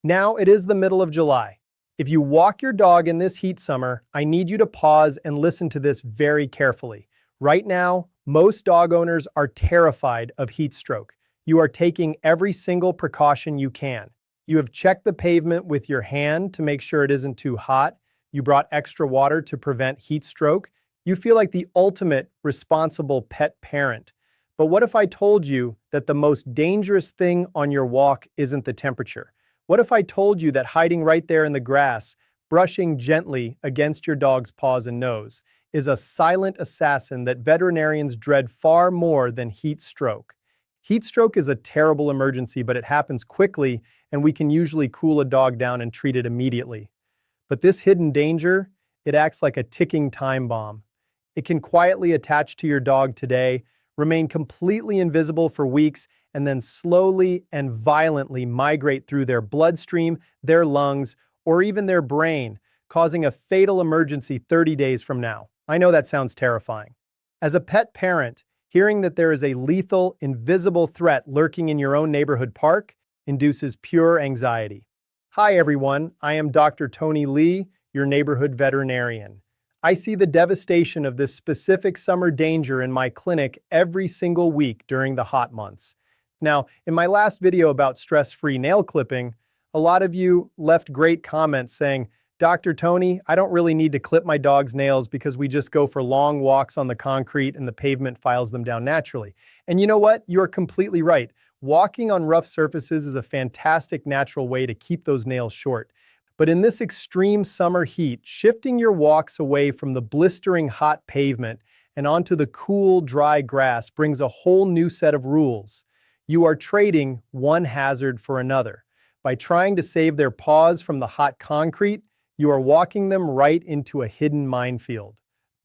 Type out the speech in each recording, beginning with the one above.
Now it is the middle of July. If you walk your dog in this heat summer, I need you to pause and listen to this very carefully. Right now, most dog owners are terrified of heat stroke. You are taking every single precaution you can. You have checked the pavement with your hand to make sure it isn't too hot. You brought extra water to prevent heat stroke. You feel like the ultimate responsible pet parent. But what if I told you that the most dangerous thing on your walk isn't the temperature? What if I told you that hiding right there in the grass, brushing gently against your dog's paws and nose, is a silent assassin that veterinarians dread far more than heat stroke? Heat stroke is a terrible emergency, but it happens quickly, and we can usually cool a dog down and treat it immediately. But this hidden danger, it acts like a ticking time bomb. It can quietly attach to your dog today, remain completely invisible for weeks, and then slowly and violently migrate through their bloodstream, their lungs, or even their brain, causing a fatal emergency 30 days from now. I know that sounds terrifying. As a pet parent, hearing that there is a lethal, invisible threat lurking in your own neighborhood park induces pure anxiety. Hi everyone, I am Dr. Tony Lee, your neighborhood veterinarian. I see the devastation of this specific summer danger in my clinic every single week during the hot months. Now, in my last video about stress-free nail clipping, a lot of you left great comments saying, Dr. Tony, I don't really need to clip my dog's nails because we just go for long walks on the concrete and the pavement files them down naturally. And you know what? You're completely right. Walking on rough surfaces is a fantastic natural way to keep those nails short. But in this extreme summer heat, shifting your walks away from the blistering hot pavement and onto the cool, dry grass brings a whole new set of rules. You are trading one hazard for another. By trying to save their paws from the hot concrete, you are walking them right into a hidden minefield.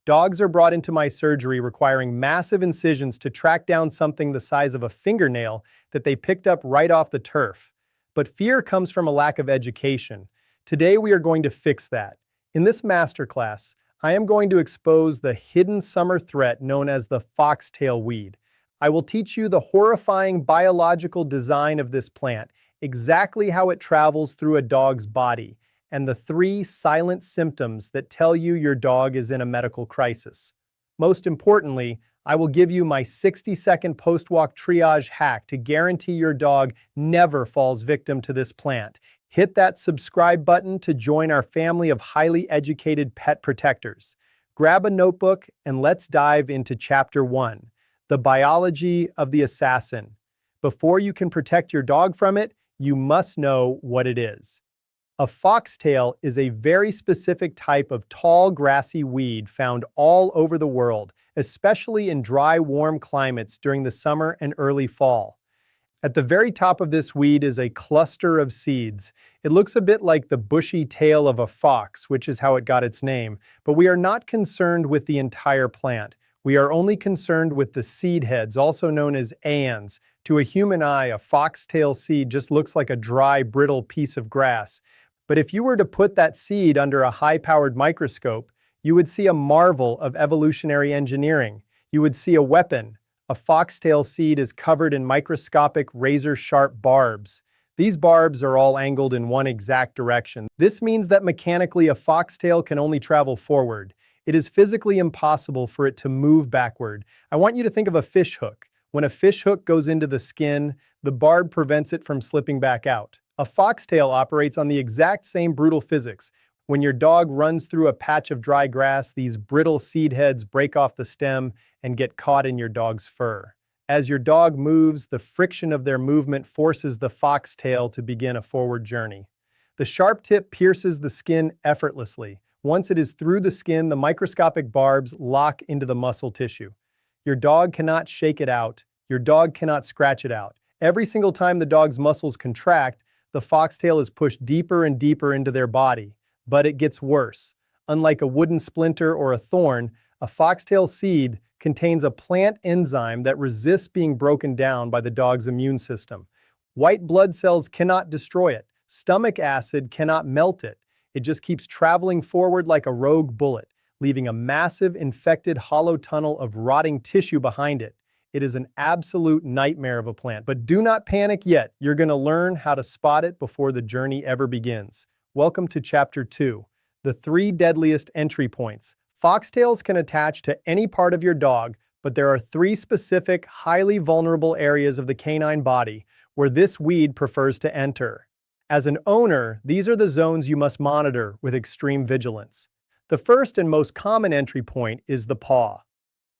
Dogs are brought into my surgery requiring massive incisions to track down something the size of a fingernail that they picked up right off the turf. But fear comes from a lack of education. Today we are going to fix that. In this masterclass, I am going to expose the hidden summer threat known as the foxtail weed. I will teach you the horrifying biological design of this plant, exactly how it travels through a dog's body, and the 3 silent symptoms that tell you your dog is in a medical crisis. Most importantly, I will give you my 60-second post-walk triage hack to guarantee your dog never falls victim to this plant. Hit that subscribe button to join our family of highly educated pet protectors. Grab a notebook and let's dive into Chapter 1, the biology of the assassin. Before you can protect your dog from it, you must know what it is. A foxtail is a very specific type of tall, grassy weed found all over the world, especially in dry, warm climates during the summer and early fall. At the very top of this weed is a cluster of seeds. It looks a bit like the bushy tail of a fox, which is how it got its name, but we are not concerned with the entire plant. We are only concerned with the seed heads, also known as ands. To a human eye, a foxtail seed just looks like a dry, brittle piece of grass. But if you were to put that seed under a high-powered microscope, you would see a marvel of evolutionary engineering. You would see a weapon. A foxtail seed is covered in microscopic razor-sharp barbs. These barbs are all angled in one exact direction. This means that mechanically a foxtail can only travel forward. It is physically impossible for it to move backward. I want you to think of a fish hook. When a fish hook goes into the skin, the barb prevents it from slipping back out. A foxtail operates on the exact same brutal physics. When your dog runs through a patch of dry grass, these brittle seed heads break off the stem and get caught in your dog's fur. As your dog moves, the friction of their movement forces the foxtail to begin a forward journey. The sharp tip pierces the skin effortlessly. Once it is through the skin, the microscopic barbs lock into the muscle tissue. Your dog cannot shake it out. Your dog cannot scratch it out. Every single time the dog's muscles contract, the foxtail is pushed deeper and deeper into their body. But it gets worse. Unlike a wooden splinter or a thorn, a foxtail seed contains a plant enzyme that resists being broken down by the dog's immune system. White blood cells cannot destroy it. Stomach acid cannot melt it. It just keeps traveling forward like a rogue bullet, leaving a massive infected hollow tunnel of rotting tissue behind it. It is an absolute nightmare of a plant. But do not panic yet. You're going to learn how to spot it before the journey ever begins. Welcome to Chapter 2, the 3 deadliest entry points. Foxtails can attach to any part of your dog, but there are 3 specific, highly vulnerable areas of the canine body where this weed prefers to enter. As an owner, these are the zones you must monitor with extreme vigilance. The first and most common entry point is the paw.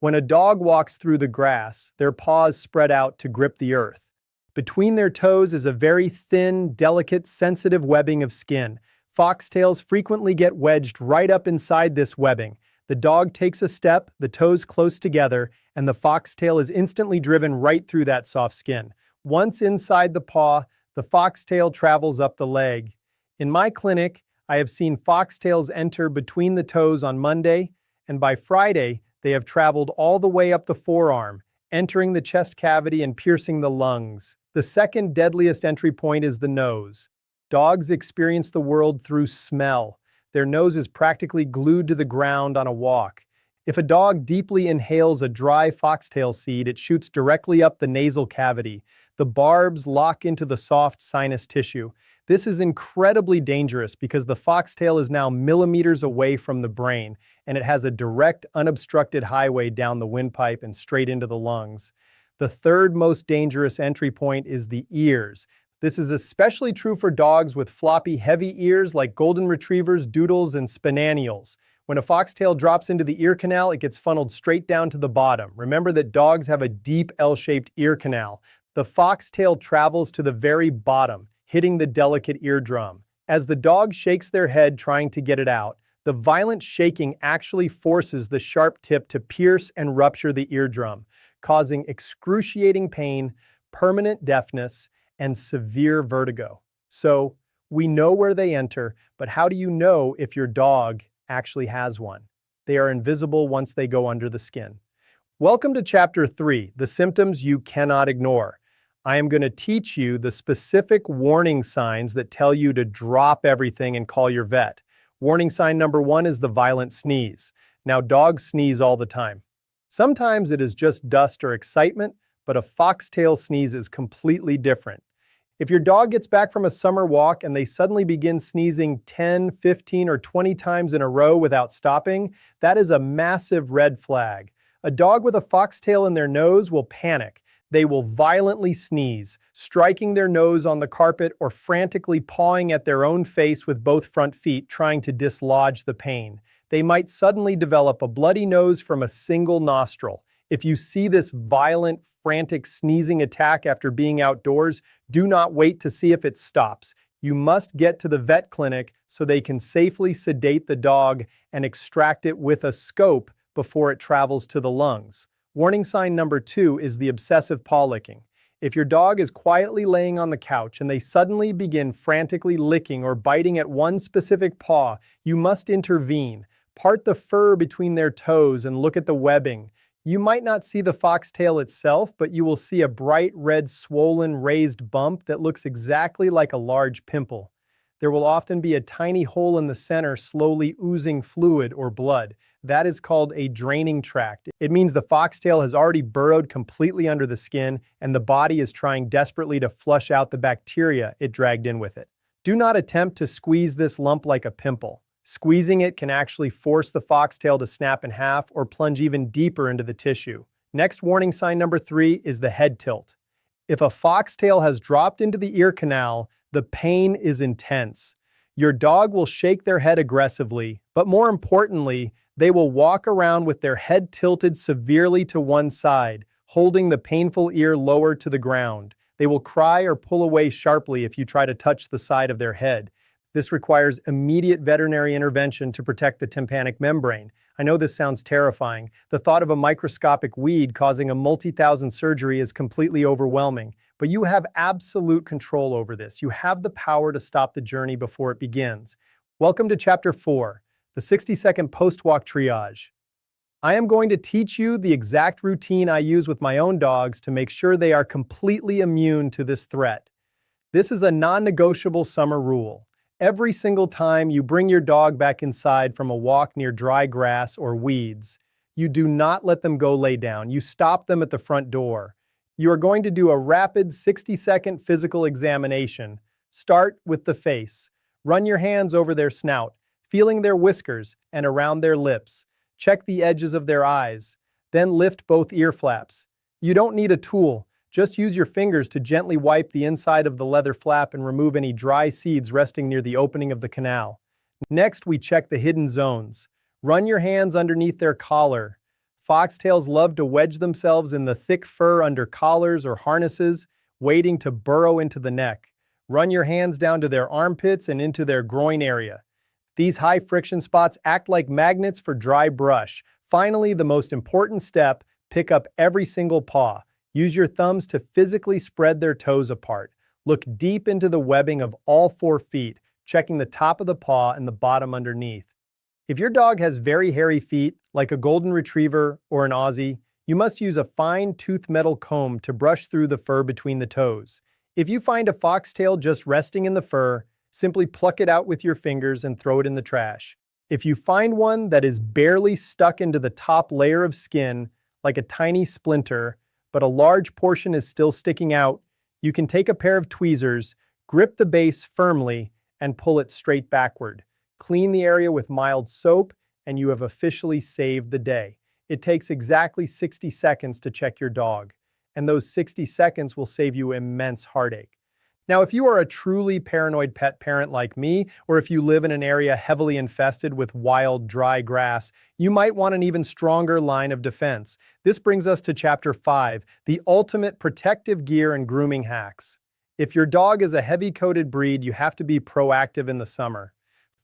When a dog walks through the grass, their paws spread out to grip the earth. Between their toes is a very thin, delicate, sensitive webbing of skin. Foxtails frequently get wedged right up inside this webbing. The dog takes a step, the toes close together, and the foxtail is instantly driven right through that soft skin. Once inside the paw, the foxtail travels up the leg. In my clinic, I have seen foxtails enter between the toes on Monday, and by Friday, they have traveled all the way up the forearm, entering the chest cavity and piercing the lungs. The second deadliest entry point is the nose. Dogs experience the world through smell. Their nose is practically glued to the ground on a walk. If a dog deeply inhales a dry foxtail seed, it shoots directly up the nasal cavity. The barbs lock into the soft sinus tissue. This is incredibly dangerous because the foxtail is now millimeters away from the brain, and it has a direct, unobstructed highway down the windpipe and straight into the lungs. The third most dangerous entry point is the ears. This is especially true for dogs with floppy, heavy ears like golden retrievers, doodles, and spaniels. When a foxtail drops into the ear canal, it gets funneled straight down to the bottom. Remember that dogs have a deep L-shaped ear canal. The foxtail travels to the very bottom, hitting the delicate eardrum. As the dog shakes their head trying to get it out, the violent shaking actually forces the sharp tip to pierce and rupture the eardrum, causing excruciating pain, permanent deafness, and severe vertigo. So, we know where they enter, but how do you know if your dog actually has one? They are invisible once they go under the skin. Welcome to Chapter 3, the symptoms you cannot ignore. I am going to teach you the specific warning signs that tell you to drop everything and call your vet. Warning sign number 1 is the violent sneeze. Now, dogs sneeze all the time. Sometimes it is just dust or excitement, but a foxtail sneeze is completely different. If your dog gets back from a summer walk and they suddenly begin sneezing 10, 15, or 20 times in a row without stopping, that is a massive red flag. A dog with a foxtail in their nose will panic. They will violently sneeze, striking their nose on the carpet or frantically pawing at their own face with both front feet, trying to dislodge the pain. They might suddenly develop a bloody nose from a single nostril. If you see this violent, frantic sneezing attack after being outdoors, do not wait to see if it stops. You must get to the vet clinic so they can safely sedate the dog and extract it with a scope before it travels to the lungs. Warning sign number 2 is the obsessive paw licking. If your dog is quietly laying on the couch and they suddenly begin frantically licking or biting at one specific paw, you must intervene. Part the fur between their toes and look at the webbing. You might not see the foxtail itself, but you will see a bright red swollen raised bump that looks exactly like a large pimple. There will often be a tiny hole in the center slowly oozing fluid or blood. That is called a draining tract. It means the foxtail has already burrowed completely under the skin and the body is trying desperately to flush out the bacteria it dragged in with it. Do not attempt to squeeze this lump like a pimple. Squeezing it can actually force the foxtail to snap in half or plunge even deeper into the tissue. Next warning sign number 3 is the head tilt. If a foxtail has dropped into the ear canal, the pain is intense. Your dog will shake their head aggressively, but more importantly, they will walk around with their head tilted severely to one side, holding the painful ear lower to the ground. They will cry or pull away sharply if you try to touch the side of their head. This requires immediate veterinary intervention to protect the tympanic membrane. I know this sounds terrifying. The thought of a microscopic weed causing a multi-thousand surgery is completely overwhelming, but you have absolute control over this. You have the power to stop the journey before it begins. Welcome to Chapter 4, the 60-second post-walk triage. I am going to teach you the exact routine I use with my own dogs to make sure they are completely immune to this threat. This is a non-negotiable summer rule. Every single time you bring your dog back inside from a walk near dry grass or weeds, You do not let them go lay down. You stop them at the front door. You are going to do a rapid 60-second physical examination. Start with the face. Run your hands over their snout, feeling their whiskers and around their lips. Check the edges of their eyes. Then lift both ear flaps. You don't need a tool. Just use your fingers to gently wipe the inside of the leather flap and remove any dry seeds resting near the opening of the canal. Next, we check the hidden zones. Run your hands underneath their collar. Foxtails love to wedge themselves in the thick fur under collars or harnesses, waiting to burrow into the neck. Run your hands down to their armpits and into their groin area. These high-friction spots act like magnets for dry brush. Finally, the most important step, pick up every single paw. Use your thumbs to physically spread their toes apart. Look deep into the webbing of all 4 feet, checking the top of the paw and the bottom underneath. If your dog has very hairy feet, like a golden retriever or an Aussie, you must use a fine tooth metal comb to brush through the fur between the toes. If you find a foxtail just resting in the fur, simply pluck it out with your fingers and throw it in the trash. If you find one that is barely stuck into the top layer of skin, like a tiny splinter, but a large portion is still sticking out, you can take a pair of tweezers, grip the base firmly, and pull it straight backward. Clean the area with mild soap, and you have officially saved the day. It takes exactly 60 seconds to check your dog, and those 60 seconds will save you immense heartache. Now, if you are a truly paranoid pet parent like me, or if you live in an area heavily infested with wild, dry grass, you might want an even stronger line of defense. This brings us to Chapter 5, the ultimate protective gear and grooming hacks. If your dog is a heavy-coated breed, you have to be proactive in the summer.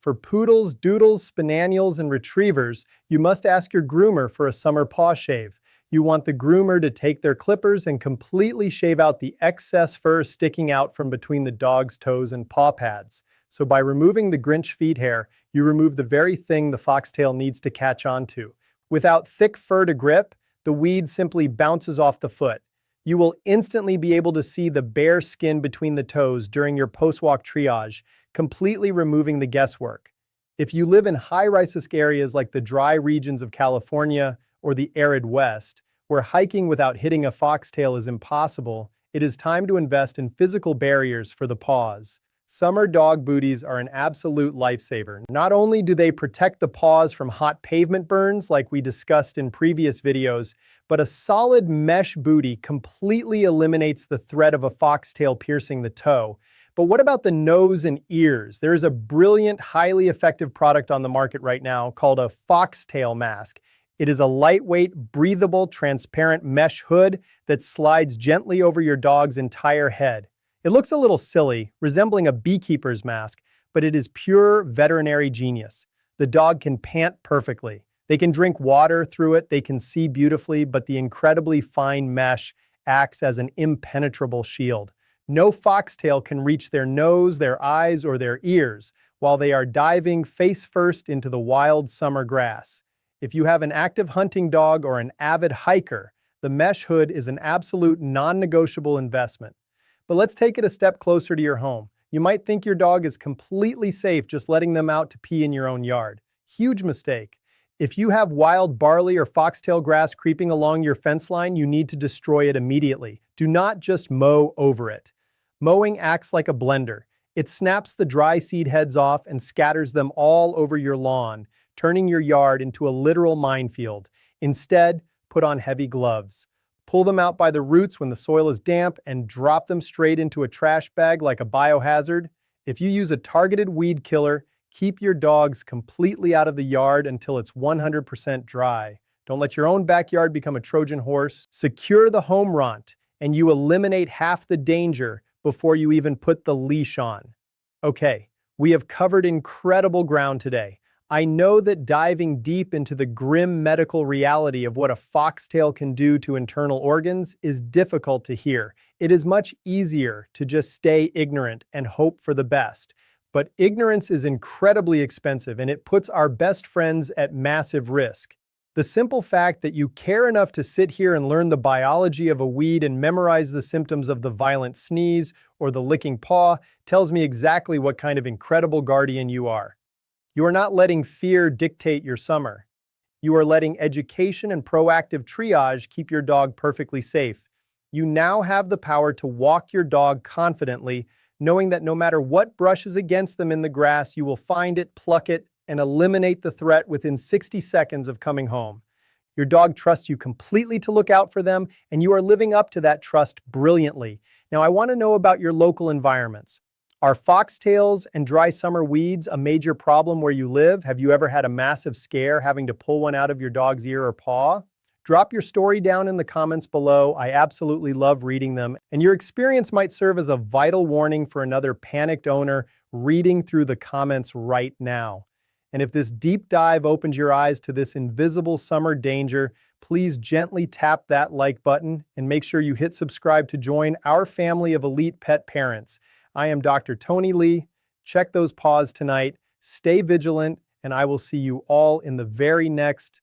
For poodles, doodles, spaniels, and retrievers, you must ask your groomer for a summer paw shave. You want the groomer to take their clippers and completely shave out the excess fur sticking out from between the dog's toes and paw pads. So by removing the Grinch feet hair, you remove the very thing the foxtail needs to catch onto. Without thick fur to grip, the weed simply bounces off the foot. You will instantly be able to see the bare skin between the toes during your post-walk triage, completely removing the guesswork. If you live in high-risk areas like the dry regions of California or the arid West, where hiking without hitting a foxtail is impossible, it is time to invest in physical barriers for the paws. Summer dog booties are an absolute lifesaver. Not only do they protect the paws from hot pavement burns like we discussed in previous videos, but a solid mesh bootie completely eliminates the threat of a foxtail piercing the toe. But what about the nose and ears? There is a brilliant, highly effective product on the market right now called a foxtail mask. It is a lightweight, breathable, transparent mesh hood that slides gently over your dog's entire head. It looks a little silly, resembling a beekeeper's mask, but it is pure veterinary genius. The dog can pant perfectly. They can drink water through it, they can see beautifully, but the incredibly fine mesh acts as an impenetrable shield. No foxtail can reach their nose, their eyes, or their ears while they are diving face first into the wild summer grass. If you have an active hunting dog or an avid hiker, the mesh hood is an absolute non-negotiable investment. But let's take it a step closer to your home. You might think your dog is completely safe just letting them out to pee in your own yard. Huge mistake. If you have wild barley or foxtail grass creeping along your fence line, you need to destroy it immediately. Do not just mow over it. Mowing acts like a blender. It snaps the dry seed heads off and scatters them all over your lawn, turning your yard into a literal minefield. Instead, put on heavy gloves. Pull them out by the roots when the soil is damp and drop them straight into a trash bag like a biohazard. If you use a targeted weed killer, keep your dogs completely out of the yard until it's 100% dry. Don't let your own backyard become a Trojan horse. Secure the home runt, and you eliminate half the danger before you even put the leash on. Okay, we have covered incredible ground today. I know that diving deep into the grim medical reality of what a foxtail can do to internal organs is difficult to hear. It is much easier to just stay ignorant and hope for the best. But ignorance is incredibly expensive, and it puts our best friends at massive risk. The simple fact that you care enough to sit here and learn the biology of a weed and memorize the symptoms of the violent sneeze or the licking paw tells me exactly what kind of incredible guardian you are. You are not letting fear dictate your summer. You are letting education and proactive triage keep your dog perfectly safe. You now have the power to walk your dog confidently, knowing that no matter what brushes against them in the grass, you will find it, pluck it, and eliminate the threat within 60 seconds of coming home. Your dog trusts you completely to look out for them, and you are living up to that trust brilliantly. Now, I want to know about your local environments. Are foxtails and dry summer weeds a major problem where you live? Have you ever had a massive scare having to pull one out of your dog's ear or paw? Drop your story down in the comments below. I absolutely love reading them, and your experience might serve as a vital warning for another panicked owner reading through the comments right now. And if this deep dive opens your eyes to this invisible summer danger, please gently tap that like button and make sure you hit subscribe to join our family of elite pet parents. I am Dr. Tony Lee. Check those paws tonight, stay vigilant, and I will see you all in the very next